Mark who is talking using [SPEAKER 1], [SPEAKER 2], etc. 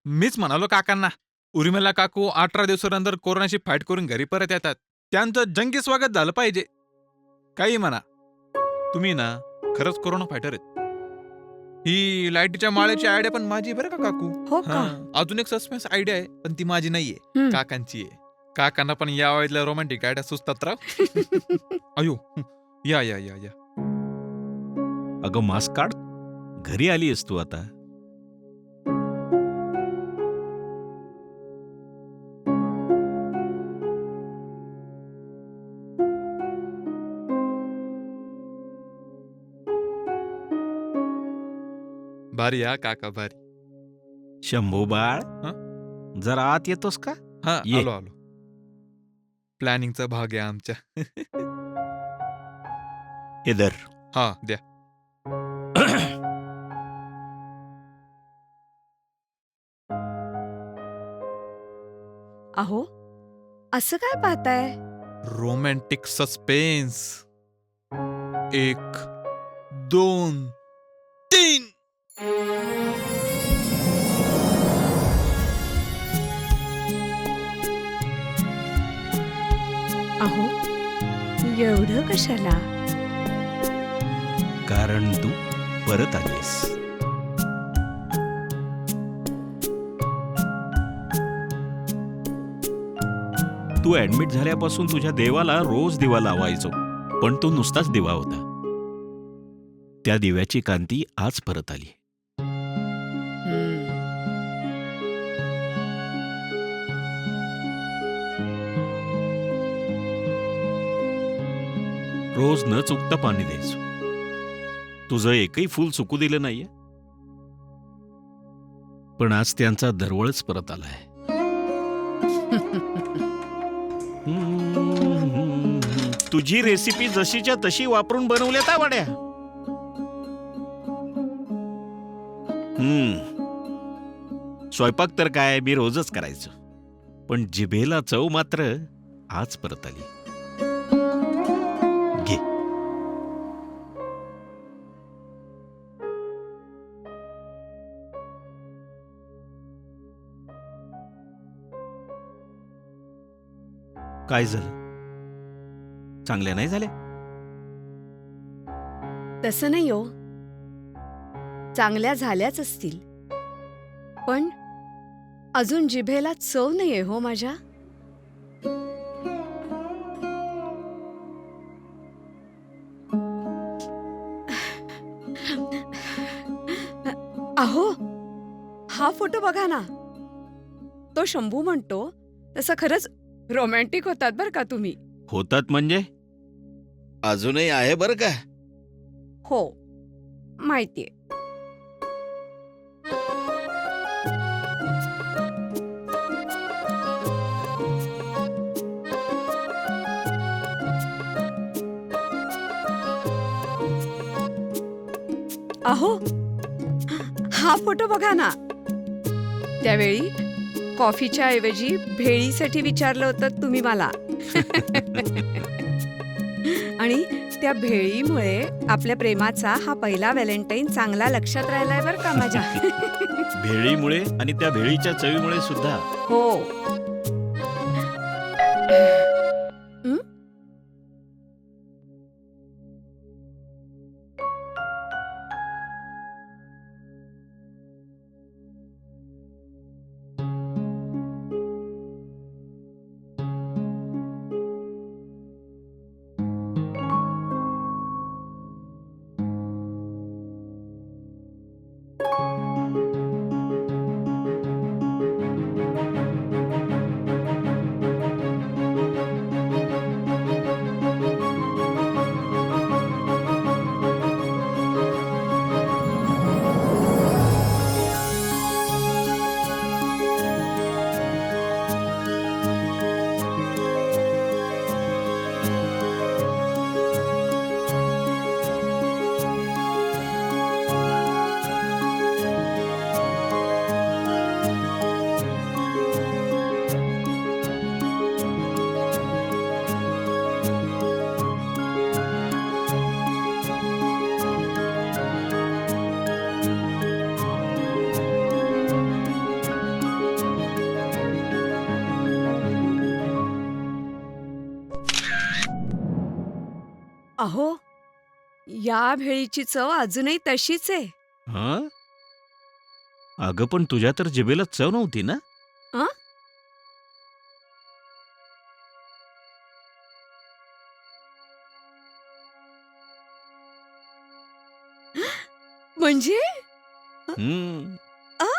[SPEAKER 1] मीच म्हणालो काकांना, उर्मिला काकू 18 दिवसानंतर कोरोनाशी फाईट करून घरी परत येतात. त्यांचं जंगी स्वागत झालं पाहिजे. काही म्हणा. तुम्ही ना खरंच कोरोना फायटर आहेत. ही लाईटीच्या माळ्याची आयडिया पण माझी आहे बरं का काकू.
[SPEAKER 2] हो का?
[SPEAKER 1] अजून एक सस्पेन्स आयडिया आहे, पण ती माझी नाहीये.
[SPEAKER 2] हं.
[SPEAKER 1] काकांची आहे. काकांना पण या वयातल्या रोमॅन्टिक आयडिया सुचतात राव. अयो, या या या या.
[SPEAKER 3] अगं मास्क काढ. घरी आली आहेस तू आता.
[SPEAKER 1] भारी हा काका भारी.
[SPEAKER 3] शंभू बाळ,
[SPEAKER 1] हं?
[SPEAKER 3] जरा आत येतोस का?
[SPEAKER 1] हा
[SPEAKER 3] ये.
[SPEAKER 1] आलो आलो. प्लॅनिंगचा भाग आहे आमच्या.
[SPEAKER 3] हे धर.
[SPEAKER 1] हा द्या.
[SPEAKER 2] अहो, असं काय पाहताय?
[SPEAKER 1] Romantic suspense. 1, 2, 3.
[SPEAKER 2] अहो, एवढं कशाला?
[SPEAKER 3] कारण तू परत आलीस. तू ऍडमिट झाल्यापासून तुझ्या देवाला रोज दिवा लावायचो, पण तो नुसताच दिवा होता. त्या दिव्याची कांती आज परत आली. रोज न चुकता पाणी द्यायचो. तुझं एकही फूल चुकू दिलं नाहीये. पण आज त्यांचा दरवळच परत आलाय. तुझी रेसिपी जशीच्या तशी वापरून बनवल्यात हा वड्या. स्वयंपाक तर काय मी रोजच करायचो, पण जिभेला चव मात्र आज परत आली. घे. काय झालं? चांगल्या नाही झाल्या?
[SPEAKER 2] तसं नाही हो. चांगल्या झाल्याच असतील, पण अजून जिभेला चव नाहीये हो माझ्या. अहो, हा फोटो बघा ना. तो शंभू म्हणतो तसं खरंच रोमॅन्टिक होतात बरं का तुम्ही.
[SPEAKER 3] होतात म्हणजे? अजूनही आहे बरं का.
[SPEAKER 2] हो, माहितीये. अहो, हा फोटो बघा ना. त्यावेळी कॉफीच्या ऐवजी भेळीसाठी विचारलं होतं तुम्ही मला. आणि त्या भेळीमुळे आपल्या प्रेमाचा हा पहिला व्हॅलेंटाईन चांगला लक्षात राहिलाय बरं का माझ्या.
[SPEAKER 3] भेळीमुळे आणि त्या भेळीच्या चवीमुळे सुद्धा.
[SPEAKER 2] हो. अहो, या भेळीची चव अजूनही तशीच आहे.
[SPEAKER 3] हं? अगं पण तुझ्या तर जिभेला चव नव्हती ना?
[SPEAKER 2] अं? म्हणजे
[SPEAKER 3] हं.
[SPEAKER 2] अं?